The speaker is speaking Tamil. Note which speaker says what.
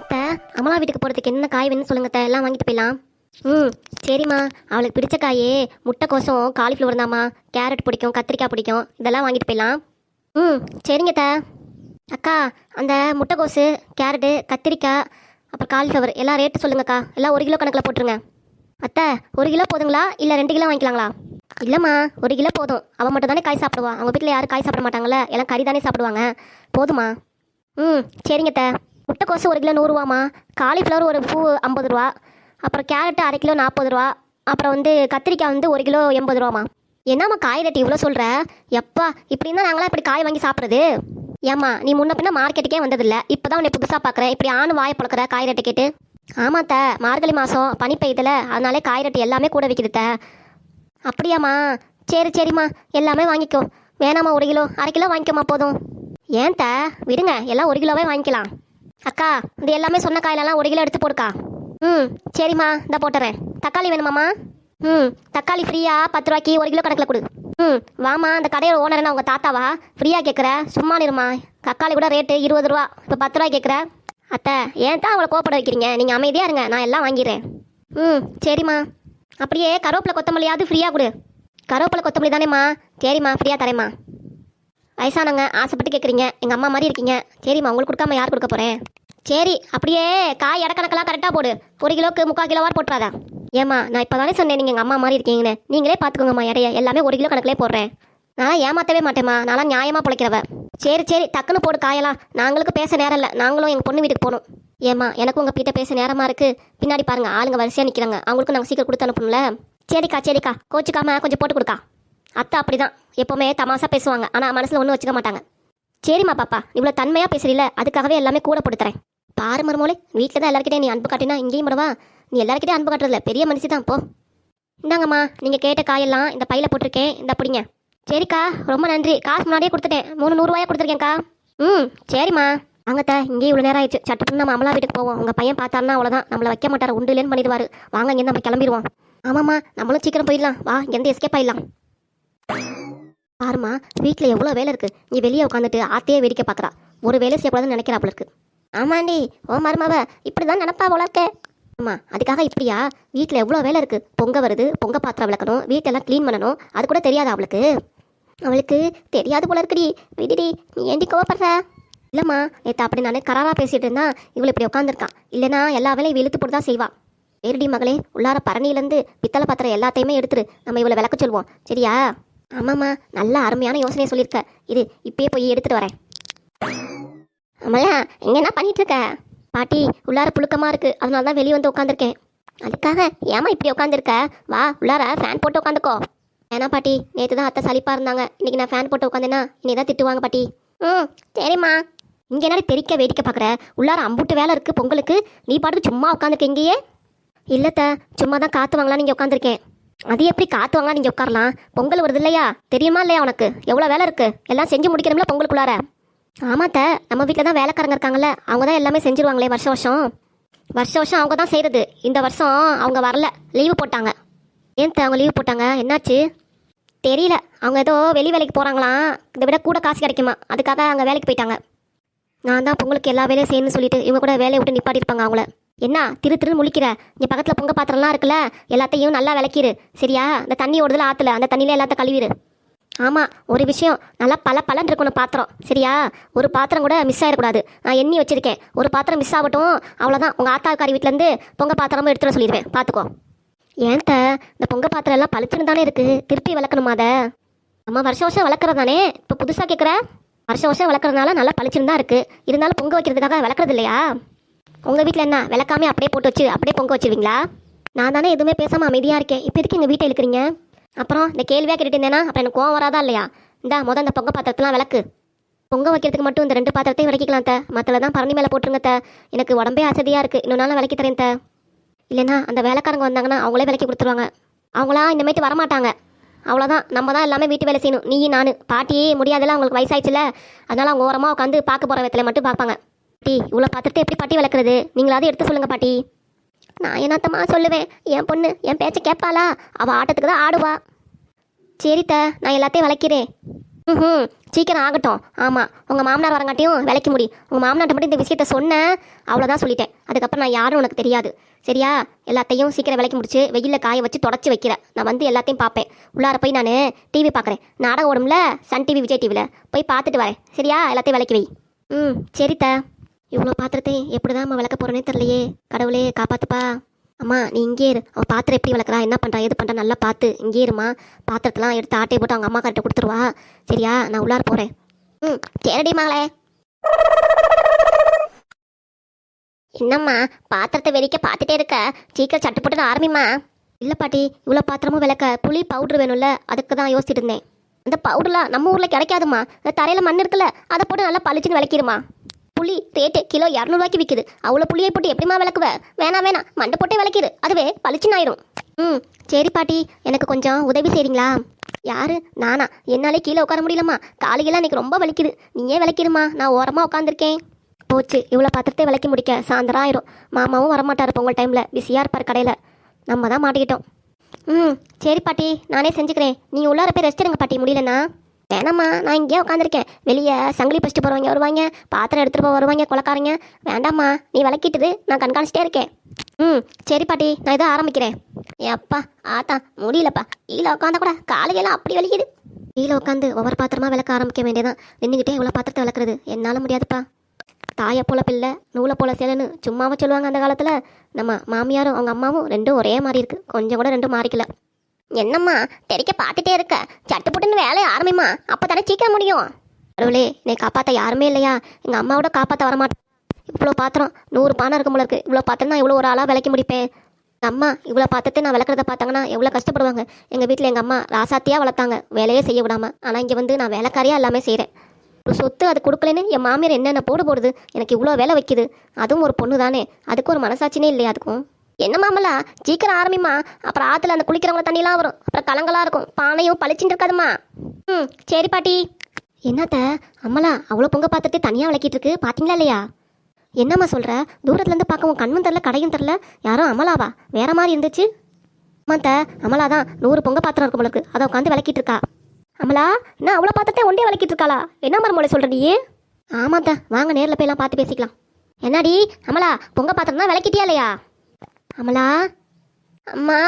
Speaker 1: அத்தை, அமலா வீட்டுக்கு போகிறதுக்கு என்ன காய் வேணும்னு சொல்லுங்க அத்தை, எல்லாம் வாங்கிட்டு போயிடலாம். ம், சரிம்மா. அவளுக்கு பிடிச்ச காயே முட்டைக்கோசம் காலிஃப்ளவர் தாம்மா. கேரட் பிடிக்கும், கத்திரிக்காய் பிடிக்கும், இதெல்லாம் வாங்கிட்டு போயிடலாம். ம், சரிங்க அத்தை. அக்கா, அந்த முட்டைக்கோசு, கேரட்டு, கத்திரிக்காய், அப்புறம் காலிஃப்ளவர் எல்லாம் ரேட்டு சொல்லுங்கக்கா. எல்லாம் 1 கிலோ கணக்கில் போட்டுருங்க. அத்தை, 1 கிலோ போதுங்களா இல்லை 2 கிலோ வாங்கிக்கலாங்களா? இல்லைம்மா, 1 கிலோ போதும். அவள் மட்டும் தானே காய் சாப்பிடுவா, அவங்க வீட்டில் யாரும் காய் சாப்பிட மாட்டாங்கல்ல, எல்லாம் கறி தானே சாப்பிடுவாங்க. போதுமா? ம், சரிங்க அத்தை. முட்டைக்கோசு 1 கிலோ 100 ரூபாம்மா. காலிஃப்ளவர் ஒரு பூ 50 ரூபா. அப்புறம் கேரட்டு 1/2 கிலோ 40 ரூபா. அப்புறம் கத்திரிக்காய் 1 கிலோ 80 ரூபாம்மா. என்னம்மா காய் ரேட்டு இவ்வளோ சொல்கிற? எப்பா, இப்படி இருந்தால் நாங்களாம் இப்படி காய் வாங்கி சாப்பிட்றது? ஏம்மா, நீ முன்ன பின்ன மார்க்கெட்டுக்கே வந்ததில்லை, இப்போ தான் உன்னை புதுசாக பார்க்குறேன். இப்படி ஆணு வாயை பழக்கிற காய் ரேட்டு கேட்டு. ஆமாத்த, மார்கழி மாதம் பனி பெய்யுதுல, அதனாலே காய் ரேட்டு எல்லாமே கூட விற்கிதுத்த. அப்படியாம்மா? சரி சரிம்மா, எல்லாமே வாங்கிக்கோ. வேணாம்மா, 1 கிலோ 1/2 கிலோ வாங்கிக்கோமா போதும். ஏன் த, விடுங்க, எல்லாம் 1 கிலோவே வாங்கிக்கலாம். அக்கா, இந்த எல்லாமே சொன்ன காயிலெல்லாம் 1 கிலோ எடுத்து போடுக்கா. ம், சரிம்மா, இந்த போட்டுறேன். தக்காளி வேணுமாம்மா? ம், தக்காளி ஃப்ரீயாக 10 ரூபாய்க்கு 1 கிலோ கணக்கில் கொடு. ம், வாமா, அந்த கடையோட ஓனர்னா உங்கள் தாத்தாவா? ஃப்ரீயாக கேட்குற, சும்மா நிறுமா. தக்காளி கூட ரேட்டு 20 ரூபா, இப்போ 10 ரூபாய் கேட்குற. அத்தை, ஏன் தான் அவளை கோப்பட வைக்கிறீங்க? நீங்கள் அமைதியாக இருங்க, நான் எல்லாம் வாங்கிடுறேன். ம், சரிம்மா. அப்படியே கருவேப்பிலை கொத்தமல்லியாவது ஃப்ரீயாக கொடு. கருவேப்பிலை கொத்தமல்லி தானேம்மா? சரிம்மா, ஃப்ரீயாக தரேம்மா. வயசானவங்க ஆசைப்பட்டு கேட்குறீங்க, எங்கள் அம்மா மாதிரி இருக்கீங்க. சரிம்மா, உங்களுக்கு கொடுக்காம யார் கொடுக்க போகிறேன்? சரி, அப்படியே காய் இடக்கணக்கெல்லாம் கரெக்டாக போடு. 1 கிலோக்கு 3/4 கிலோவா போட்டுறாதா? ஏம்மா, நான் இப்போ தானே சொன்னேன் நீங்கள் எங்கள் அம்மா மாதிரி இருக்கீங்கன்னு. நீங்களே பார்த்துக்கோங்கம்மா, எடைய எல்லாமே 1 கிலோ கணக்கிலே போடுறேன். நான் ஏமாற்றவே மாட்டேம்மா, நான்லாம் நியாயமாக பிழைக்கிறவ. சரி சரி, டக்குன்னு போடு காயெல்லாம். நாங்களுக்கு பேச நேரம் இல்லை, நாங்களும் எங்கள் பொண்ணு வீட்டுக்கு போகணும். ஏம்மா, எனக்கும் உங்கள் கிட்ட பேச நேரமாக இருக்குது. பின்னாடி பாருங்க, ஆளுங்க வரிசையாக நிற்கிறாங்க, அவங்களுக்கும் நாங்கள் சீக்கிரம் கொடுத்து அனுப்பணும்ல. சரிக்கா சரிக்கா, கோச்சிக்காம கொஞ்சம் போட்டு கொடுக்கா. அத்தை அப்படி தான், எப்போவுமே தமாசா பேசுவாங்க, ஆனால் மனசில் ஒன்றும் வச்சுக்க மாட்டாங்க. சரிம்மா பாப்பா, இவ்வளோ தன்மையாக பேசுறீல, அதுக்காகவே எல்லாமே கூட போட்டு தரேன். பாரு மருமோளே, வீட்டில் தான் எல்லாருக்கிட்டே நீ அன்பு காட்டினா இங்கேயும் மடவா. நீ எல்லாருக்கிட்டே அன்பு காட்டுறதில்ல, பெரிய மனுஷி தான். போ, இந்தாங்கம்மா, நீங்கள் கேட்ட காயெல்லாம் இந்த பையில் போட்டிருக்கேன், இந்த பிடிங்க. சரிக்கா, ரொம்ப நன்றி. காசு முன்னாடியே கொடுத்துட்டேன், 300 ரூபாயா கொடுத்துருக்கேன்க்கா. ம், சரிம்மா. வாங்கத்த, இங்கேயே இவ்வளோ நேரம் ஆயிடுச்சு. சட்டுப்புன்னு நம்ம அமலா வீட்டுக்கு போவோம். உங்கள் பையன் பார்த்தாருன்னா அவ்வளோதான், நம்மளை வைக்க மாட்டார், உண்டு இல்லைன்னு பண்ணிடுவார். வாங்க, இங்கேருந்து நம்ம கிளம்பிடுவோம். ஆமாம்மா, நம்மளும் சீக்கிரம் போயிடலாம். வா, இங்கேருந்து எஸ்கேப் ஆயிடலாம். பாருமா, வீட்டில் எவ்வளோ வேலை இருக்குது. நீ வெளியே உட்காந்துட்டு ஆத்தையே வேடிக்கை பார்க்குறா. ஒரு வேலை செய்யக்கூடாதுன்னு நினைக்கிறா போல இருக்கு. ஆமாண்டி, ஓ மருமாவ இப்படி தான் நினப்பா போல இருக்கே. ஆமாம், அதுக்காக இப்படியா? வீட்டில் எவ்வளோ வேலை இருக்குது. பொங்க வருது, பொங்க பாத்திரம் விளக்கணும், வீட்டெல்லாம் க்ளீன் பண்ணணும். அது கூட தெரியாதா அவளுக்கு? அவளுக்கு தெரியாது போல இருக்குடி. விடிடி, நீ ஏண்டி கோவப்படுற? இல்லைம்மா, நேற்று அப்படி நான் கராராக பேசிகிட்டு இருந்தா இவளை இப்படி உட்காந்துருக்கான். இல்லைனா எல்லா வேலையும் இழுத்து போட்டு தான் செய்வா. சரிடி மகளே, உள்ளார பரணியிலேருந்து பித்தளை பாத்திரம் எல்லாத்தையுமே எடுத்துரு, நம்ம இவளை விளக்க சொல்லுவோம், சரியா? ஆமாம்மா, நல்ல அருமையான யோசனையை சொல்லியிருக்க. இது இப்பயே போய் எடுத்துகிட்டு வரேன். அம்மையா, இங்கே என்ன பண்ணிட்டு இருக்க? பாட்டி, உள்ளார புழுக்கமாக இருக்குது, அதனால தான் வெளியே வந்து உட்காந்துருக்கேன். அதுக்காக ஏமா இப்படி உட்காந்துருக்க? வா, உள்ளார ஃபேன் போட்டு உட்காந்துக்கோ. ஏன்னா பாட்டி, நேற்று தான் அத்தை சலிப்பாக இருந்தாங்க, இன்றைக்கி நான் ஃபேன் போட்டு உட்காந்தேன்னா இனி தான் திட்டுவாங்க பாட்டி. ம், சரிம்மா. இங்கே என்ன தெரிக்க வேடிக்கை பார்க்குற? உள்ளார அம்புட்டு வேலை இருக்குது பொங்கலுக்கு, நீ பாட்டுக்கு சும்மா உட்காந்துருக்க இங்கேயே. இல்லைத்த, சும்மா தான் காற்று வாங்கலாம் நீங்கள் உட்காந்துருக்கேன். அது எப்படி காற்று வாங்கலாம் நீங்கள் உட்காரலாம்? பொங்கல் வருது இல்லையா, தெரியுமா இல்லையா உனக்கு? எவ்வளோ வேலை இருக்குது, எல்லாம் செஞ்சு முடிக்கணும்ல பொங்கலுக்குள்ளார. ஆமாத்த, நம்ம வீட்டில் தான் வேலைக்காரங்க இருக்காங்கல்ல, அவங்க தான் எல்லாமே செஞ்சுருவாங்களே வருஷம் வருஷம் அவங்க தான் செய்கிறது. இந்த வருஷம் அவங்க வரல, லீவு போட்டாங்க. ஏன் அவங்க லீவு போட்டாங்க? என்னாச்சு தெரியல. அவங்க ஏதோ வெளி வேலைக்கு போகிறாங்களாம், இதை விட கூட காசு கிடைக்குமா, அதுக்காக அங்கே வேலைக்கு போயிட்டாங்க. நான் தான் பொங்கலுக்கு எல்லா வேலையும் செய்யணும்னு சொல்லிட்டு இவங்க கூட வேலையை விட்டு நிப்பாட்டிருப்பாங்க அவங்கள. என்ன திரு முழிக்கிற? இங்கே பக்கத்தில் பொங்க பாத்திரம்லாம் இருக்குல்ல, எல்லாத்தையும் நல்லா விளக்கிடு சரியா? இந்த தண்ணி ஓடுதல ஆற்றுல, அந்த தண்ணியில் எல்லாத்தையும் கழுவிடு. ஆமாம், ஒரு விஷயம், நல்லா பலன்னு இருக்கணும் பாத்திரம், சரியா? ஒரு பாத்திரம் கூட மிஸ் ஆகிடக்கூடாது. நான் எண்ணி வச்சுருக்கேன், ஒரு பாத்திரம் மிஸ் ஆகட்டும், அவ்வளோதான். உங்கள் ஆத்தாக்காரி வீட்டிலேருந்து பொங்க பாத்திரமும் எடுத்துகிட்டு சொல்லிடுவேன், பார்த்துக்கோ. ஏன்ட்ட, இந்த பொங்க பாத்திரம் எல்லாம் பளிச்சுன்னு தானே இருக்குது, திருப்பி விளக்கணுமா அதை? நம்ம வருஷம் விளக்குறது தானே, இப்போ புதுசாக கேட்குற? வருஷம் விளக்குறதுனால நல்லா பளிச்சுன்னு தான் இருக்குது, இருந்தாலும் பொங்க வைக்கிறதுக்காக விளக்குறது இல்லையா? உங்கள் வீட்டில் என்ன விளக்காமே அப்படியே போட்டு வச்சு அப்படியே பொங்க வச்சுருவீங்களா? நான் தானே எதுவுமே பேசாமல் அமைதியாக இருக்கேன், இப்போ எதுக்கு எங்கள் வீட்டை இழுக்கிறீங்க? அப்புறம் இந்த கேள்வியாக கேட்டுட்டு இருந்தேன்னா அப்புறம் எனக்கு கோவம் வராதா இல்லையா? இந்த பொங்க பாத்திரத்தெலாம் விளக்கு. பொங்க வைக்கிறதுக்கு மட்டும் இந்த 2 பாத்திரத்தையும் விளக்கிக்கலாம் த, மற்றல தான் பரணி மேலே போட்டுருங்க த. எனக்கு உடம்பே அசதியாக இருக்குது, இன்னொரு நாள் விளக்கி தரேன் த. இல்லைன்னா அந்த வேலைக்காரங்க வந்தாங்கன்னா அவங்களே விளக்கி கொடுத்துருவாங்க. அவங்களாம் இந்தமாதிரி வரமாட்டாங்க, அவ்வளோதான். நம்ம தான் எல்லாமே வீட்டு வேலை செய்யணும், நீ நான். பாட்டியே முடியாதெல்லாம் அவங்களுக்கு வயசாயிடுச்சுல, அதனால் அவங்க ஓரமாக உட்காந்து பார்க்க போகிற விதத்தில் மட்டும் பார்ப்பாங்க. பாட்டி, இவ்வளோ பாத்திரத்தை எப்படி பாட்டி விளக்குறது? நீங்களாவது எடுத்து சொல்லுங்கள் பாட்டி. நான் என்னத்தம்மா சொல்லுவேன், என் பொண்ணு என் பேச்சை கேட்பாளா? அவள் ஆட்டத்துக்கு தான் ஆடுவா. சரித்த, நான் எல்லாத்தையும் விளக்கிறேன். ம், சீக்கிரம் ஆகட்டும். ஆமாம், உங்கள் மாமனார் வரங்காட்டியும் விலைக்கு முடி. உங்கள் மாமனார்ட்ட மட்டும் இந்த விஷயத்த சொன்னேன், அவ்வளோதான் சொல்லிட்டேன். அதுக்கப்புறம் நான் யாரும் உனக்கு தெரியாது சரியா? எல்லாத்தையும் சீக்கிரம் விலைக்கு முடிச்சு வெயிலில் காய வச்சு தொடச்சி வைக்கிறேன். நான் வந்து எல்லாத்தையும் பார்ப்பேன். உள்ளார போய் நான் டிவி பார்க்குறேன். நாடகம் ஓடும்ல, சன் டிவி, விஜய் டிவியில் போய் பார்த்துட்டு வரேன் சரியா? எல்லாத்தையும் விலைக்கு வை. ம், சரித்தா. இவ்வளோ பாத்திரத்தை எப்படி தான் அம்மா விளக்க போகிறேனே தெரியலையே. கடவுளே காப்பாத்துப்பா. அம்மா நீ இங்கே இரு. அவள் பாத்திரம் எப்படி விளக்குறா, என்ன பண்ணுறா, எது பண்ணுறா நல்லா பார்த்து இங்கே இருமா. பாத்திரத்தெல்லாம் எடுத்து ஆட்டையை போட்டு அவங்க அம்மா கிட்ட கொடுத்துருவா சரியா? நான் உள்ளார போகிறேன். ம், சரிடி மகளே. என்னம்மா பாத்திரத்தை வெடிக்க பார்த்துட்டே இருக்க, சீக்கிரம் சட்டு போட்டு ஆரம்பிம்மா. இல்லை பாட்டி, இவ்வளோ பாத்திரமும் விளக்க புளி பவுட்ரு வேணும்ல, அதுக்கு தான் யோசிச்சுட்டு இருந்தேன். அந்த பவுடர்லாம் நம்ம ஊரில் கிடைக்காதுமா. இந்த தரையில் மண் இருக்குல்ல, அதை போட்டு நல்லா பளிச்சுன்னு விளக்கிடுமா. புளி ரேட்டு கிலோ 200 விற்கிது. அவ்வளோ புளியை போட்டு எப்படிமா விளக்குவ? வேணாம் மண்டை போட்டே விளக்கிடு, அதுவே பளிச்சுன்னு ஆயிரும். ம், சரி பாட்டி, எனக்கு கொஞ்சம் உதவி செய்றீங்களா? யாரு நானா? என்னாலே கீழே உட்கார முடியலம்மா, காலையெல்லாம் எனக்கு ரொம்ப வலிக்குது. நீயே விளக்கிடுமா, நான் ஓரமாக உட்காந்துருக்கேன். போச்சு, இவ்வளோ பாத்திரத்தை விளக்கி முடிக்க சாயந்தரம் ஆயிரும். மாமாவும் வரமாட்டார் பொங்கல் டைமில், பிஸியாக இருப்பார் கடையில். நம்ம தான் மாட்டிக்கிட்டோம். ம், சரி பாட்டி, நானே செஞ்சுக்கிறேன். நீங்கள் உள்ளார போய் ரெஸ்ட் எடுங்க பாட்டி, முடியலண்ணா. வேணாம்மா, நான் இங்கேயே உட்காந்துருக்கேன். வெளியே சங்கிலி பறிச்சுட்டு போகிறவங்க வருவாங்க, பாத்திரம் எடுத்துகிட்டு போக வருவாங்க கொலக்காரங்க. வேண்டாம்மா, நீ விளக்கிட்டுது, நான் கண்காணிச்சிட்டே இருக்கேன். ம், சரி பாட்டி, நான் இதை ஆரம்பிக்கிறேன். எப்பா ஆத்தா முடியலப்பா, கீழே உட்காந்தா கூட காலையெல்லாம் அப்படி வலிக்குது. கீழே உட்காந்து ஒவ்வொரு பாத்திரமா விளக்க ஆரம்பிக்க வேண்டியதான். நின்றுக்கிட்டே இவ்வளோ பாத்திரத்தை விளக்குறது என்னால் முடியாதுப்பா. தாயை போல பிள்ளை, நூலை போல சேலன்னு சும்மாவை சொல்லுவாங்க அந்த காலத்தில். நம்ம மாமியாரும் அவங்க அம்மாவும் ரெண்டும் ஒரே மாதிரி இருக்கு, கொஞ்சம் கூட ரெண்டும் மாறிக்கல. என்னம்மா தெரிக்க பார்த்துட்டே இருக்க, சட்டு புட்டுன்னு வேலையை ஆரம்பிமா, அப்போ தானே சீக்கிரம் முடியும். கடவுளே, என்னை காப்பாற்ற யாருமே இல்லையா? எங்கள் அம்மாவோட காப்பாற்ற வரமாட்டேன். இவ்வளோ பாத்திரம் 100 பானை இருக்கும் போல இருக்கு. இவ்வளோ பாத்திரம் நான் இவ்வளோ ஒரு ஆளாக விளக்கி முடிப்பேன். எங்கள் அம்மா இவ்வளோ பாத்திரத்தை நான் விளக்குறத பார்த்தாங்கன்னா எவ்வளோ கஷ்டப்படுவாங்க. எங்கள் வீட்டில் எங்கள் அம்மா ராசாத்தியாக வளர்த்தாங்க, வேலையே செய்ய விடாம. ஆனால் இங்கே வந்து நான் வேலைக்காரியாக எல்லாமே செய்கிறேன். ஒரு சொத்து அது கொடுக்கலன்னு என் மாமியார் என்னென்ன போடுது, எனக்கு இவ்வளோ வேலை வைக்குது. அதுவும் ஒரு பொண்ணு தானே, அதுக்கு ஒரு மனசாட்சினே இல்லையா? அதுக்கும் என்ன மாமலா, சீக்கிரம் ஆரம்பிமா. அப்புறம் ஆற்றுல அந்த குளிக்கிறவங்க தண்ணியெலாம் வரும், அப்புறம் கலங்களாக இருக்கும், பானையும் பளிச்சுட்டு இருக்காதுமா. ம், சரி பாட்டி. என்னத்த அம்மலா அவ்வளோ பொங்க பாத்திரத்தை தனியாக விளக்கிட்டு இருக்கு, பார்த்தீங்களா இல்லையா? என்னம்மா சொல்கிற? தூரத்துலேருந்து பார்க்க உன் கண்ணும் தரல, கடையும் தரல. யாரும் அமலாவா? வேற மாதிரி இருந்துச்சு. ஆமாத்த, அமலா தான் 100 பொங்க பாத்திரம் இருக்கும் போல இருக்கு, அதை உட்காந்து விளக்கிட்டு இருக்கா. அமலா என்ன அவ்வளோ பாத்திரத்தை ஒண்டே விளக்கிட்டு இருக்காளா? என்ன மருமலை சொல்கிற நீ? ஆமாத்த, வாங்க நேரில் போயெல்லாம் பார்த்து பேசிக்கலாம். என்னடி அமலா, பொங்க பாத்திரம் தான் விளக்கிட்டியா இல்லையா? அமலா அம்மா